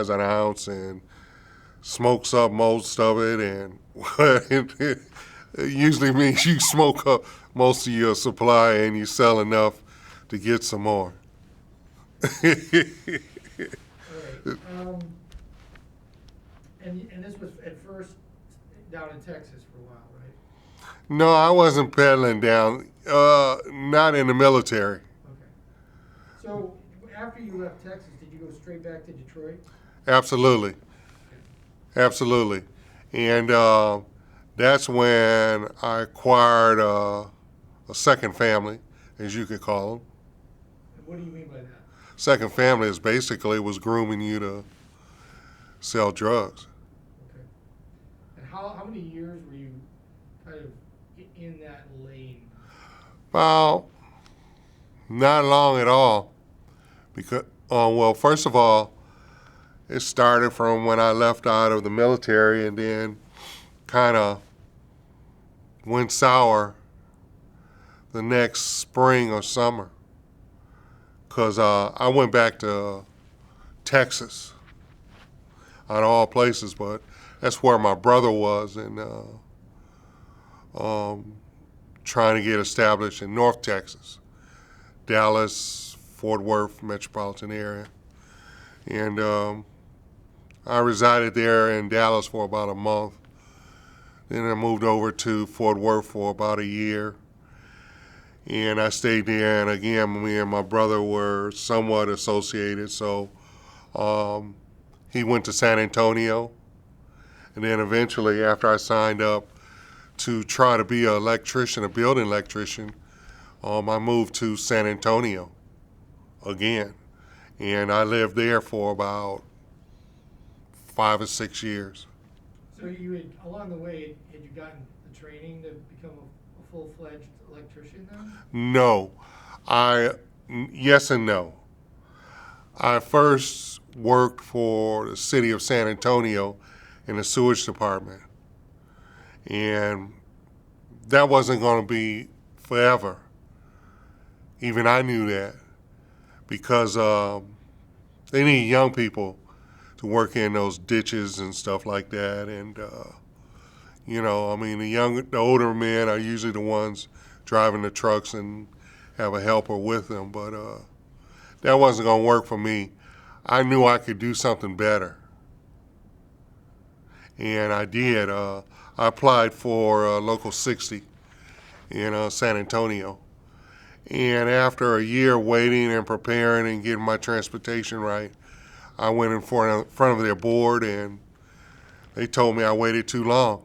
an ounce and smokes up most of it, and it usually means you smoke up most of your supply and you sell enough to get some more. All right. And this was at first down in Texas for a while, right? No, I wasn't peddling down, not in the military. Okay. So after you left Texas, did you go straight back to Detroit? Absolutely. Absolutely. And that's when I acquired a second family, as you could call them. And what do you mean by that? Second family is basically was grooming you to sell drugs. Okay. And how many years were you kind of in that lane? Well, not long at all. Because, well, first of all, it started from when I left out of the military and then kind of went sour the next spring or summer. Because I went back to Texas, out of all places, but that's where my brother was, and trying to get established in North Texas, Dallas, Fort Worth metropolitan area. And I resided there in Dallas for about a month. Then I moved over to Fort Worth for about a year. And I stayed there, and again, me and my brother were somewhat associated, so he went to San Antonio. And then eventually, after I signed up to try to be an electrician, a building electrician, I moved to San Antonio again. And I lived there for about 5 or 6 years. So you had, along the way, had you gotten the training to become a full-fledged electrician then? No, yes and no. I first worked for the city of San Antonio in the sewage department. And that wasn't going to be forever. Even I knew that because they need young people to work in those ditches and stuff like that. And, I mean, the older men are usually the ones driving the trucks and have a helper with them. But that wasn't going to work for me. I knew I could do something better. And I did. I applied for Local 60 in San Antonio. And after a year waiting and preparing and getting my transportation right, I went in front of their board, and they told me I waited too long.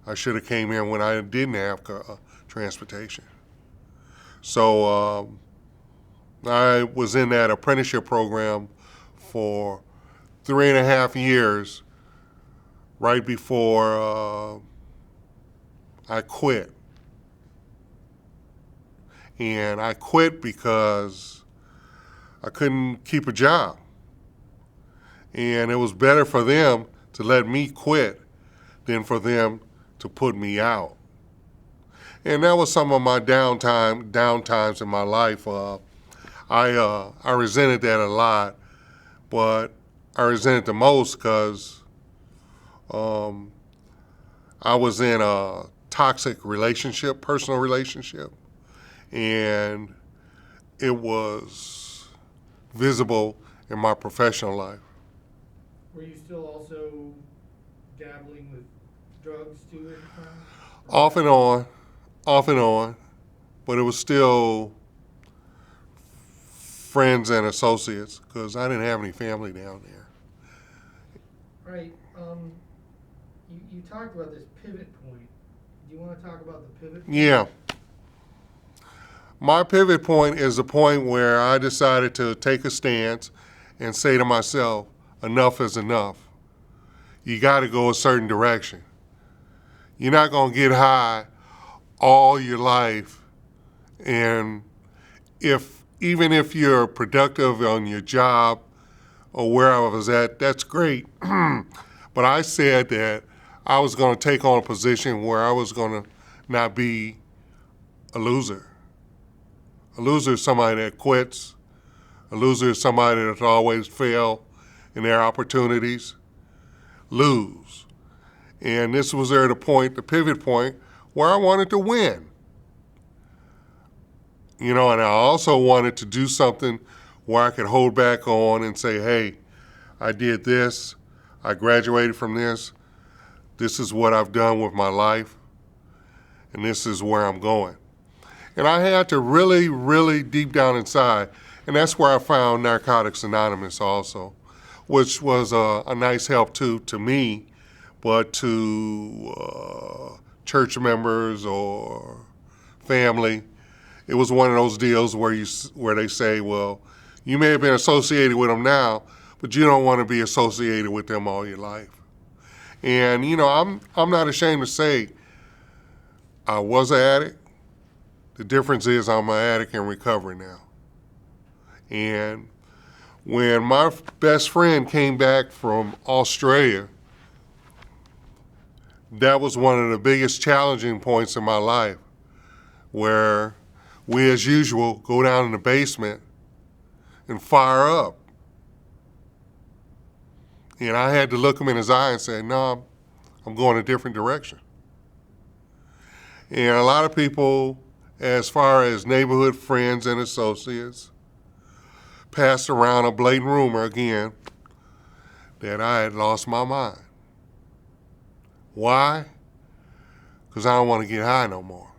I should have came in when I didn't have transportation. So I was in that apprenticeship program for 3.5 years right before I quit. And I quit because I couldn't keep a job. And it was better for them to let me quit than for them to put me out. And that was some of my downtimes in my life. I resented that a lot, but I resented the most because I was in a toxic relationship, personal relationship, and it was visible in my professional life. Were you still also dabbling with drugs too at the time? Off and on, but it was still friends and associates because I didn't have any family down there. All right. You talked about this pivot point. Do you want to talk about the pivot point? Yeah. My pivot point is the point where I decided to take a stance and say to myself, enough is enough. You got to go a certain direction. You're not going to get high all your life, and even if you're productive on your job or where I was at, that's great. But I said that I was going to take on a position where I was going to not be a loser. A loser is somebody that quits. A loser is somebody that's always fail and their opportunities, lose. And this was there the pivot point, where I wanted to win. You know, and I also wanted to do something where I could hold back on and say, hey, I did this, I graduated from this is what I've done with my life, and this is where I'm going. And I had to really, really deep down inside, and that's where I found Narcotics Anonymous also, which was a nice help too to me, but to church members or family. It was one of those deals where they say, well, you may have been associated with them now, but you don't want to be associated with them all your life. And you know, I'm not ashamed to say I was an addict. The difference is I'm an addict in recovery now. And when my best friend came back from Australia, that was one of the biggest challenging points in my life, where we, as usual, go down in the basement and fire up. And I had to look him in his eye and say, no, I'm going a different direction. And a lot of people, as far as neighborhood friends and associates, passed around a blatant rumor again that I had lost my mind. Why? Because I don't want to get high no more.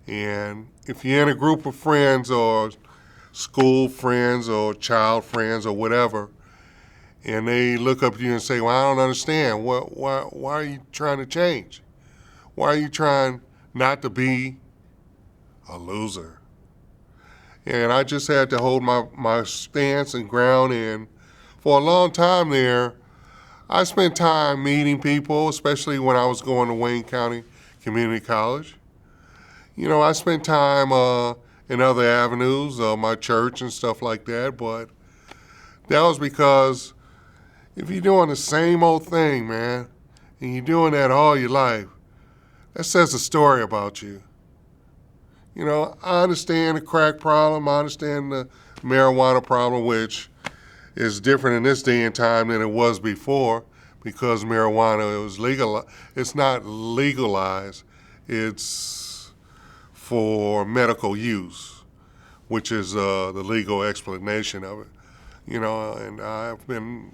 And if you're in a group of friends or school friends or child friends or whatever, and they look up to you and say, well, I don't understand. Why are you trying to change? Why are you trying not to be a loser? And I just had to hold my stance and ground. And for a long time there, I spent time meeting people, especially when I was going to Wayne County Community College. You know, I spent time in other avenues, my church and stuff like that, but that was because if you're doing the same old thing, man, and you're doing that all your life, that says a story about you. You know, I understand the crack problem, I understand the marijuana problem, which is different in this day and time than it was before, because marijuana was legal. It's not legalized, it's for medical use, which is the legal explanation of it. You know, and I've been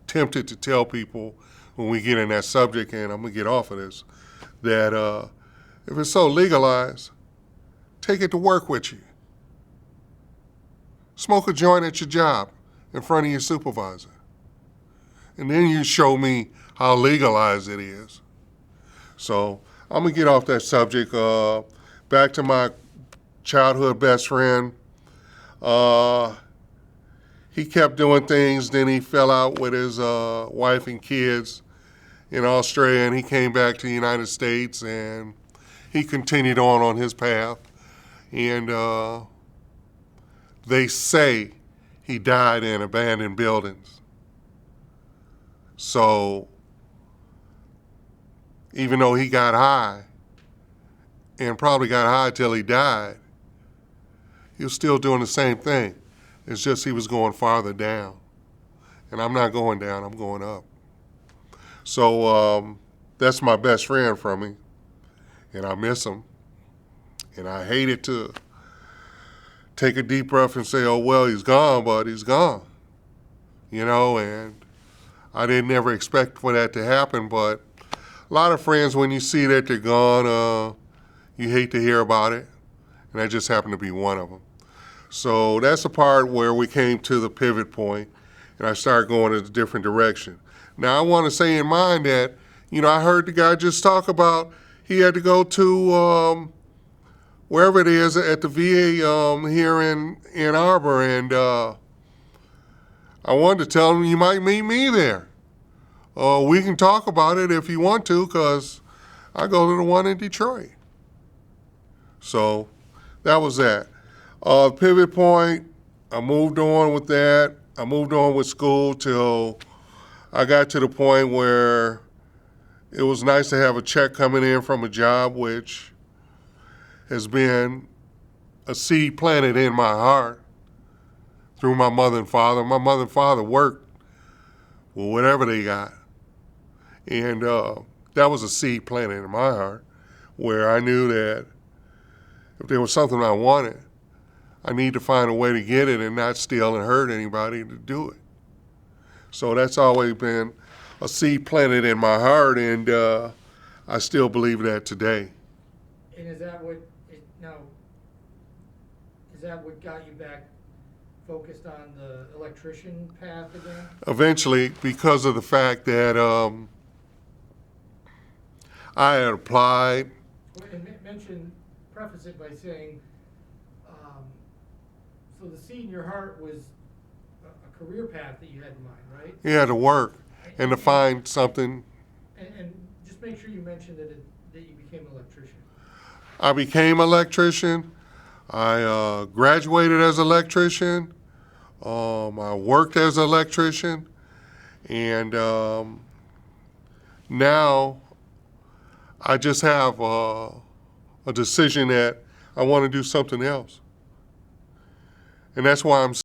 tempted to tell people when we get in that subject, and I'm gonna get off of this, that if it's so legalized, take it to work with you. Smoke a joint at your job in front of your supervisor. And then you show me how legalized it is. So I'm gonna get off that subject. Back to my childhood best friend. He kept doing things, then he fell out with his wife and kids in Australia, and he came back to the United States, and he continued on his path. And they say he died in abandoned buildings. So even though he got high, and probably got high till he died, he was still doing the same thing. It's just he was going farther down. And I'm not going down, I'm going up. So that's my best friend from me, and I miss him. And I hated to take a deep breath and say, oh, well, he's gone, but he's gone. You know, and I didn't ever expect for that to happen, but a lot of friends, when you see that they're gone, you hate to hear about it, and that just happened to be one of them. So that's the part where we came to the pivot point, and I started going in a different direction. Now, I want to say in mind that, you know, I heard the guy just talk about he had to go to wherever it is at the VA here in Ann Arbor, and I wanted to tell him you might meet me there. We can talk about it if you want to, because I go to the one in Detroit. So that was that. Pivot point, I moved on with that. I moved on with school till I got to the point where it was nice to have a check coming in from a job, which has been a seed planted in my heart through my mother and father. My mother and father worked with whatever they got. And that was a seed planted in my heart where I knew that if there was something I wanted, I need to find a way to get it and not steal and hurt anybody to do it. So that's always been a seed planted in my heart, and I still believe that today. And is that what, is that what got you back focused on the electrician path again? Eventually, because of the fact that I had applied. And preface it by saying, so the seed in your heart was a career path that you had in mind, right? You had to work and to find something. And just make sure you mention that you became an electrician. I became an electrician. I graduated as an electrician. I worked as an electrician. And now I just have a decision that I want to do something else. And that's why I'm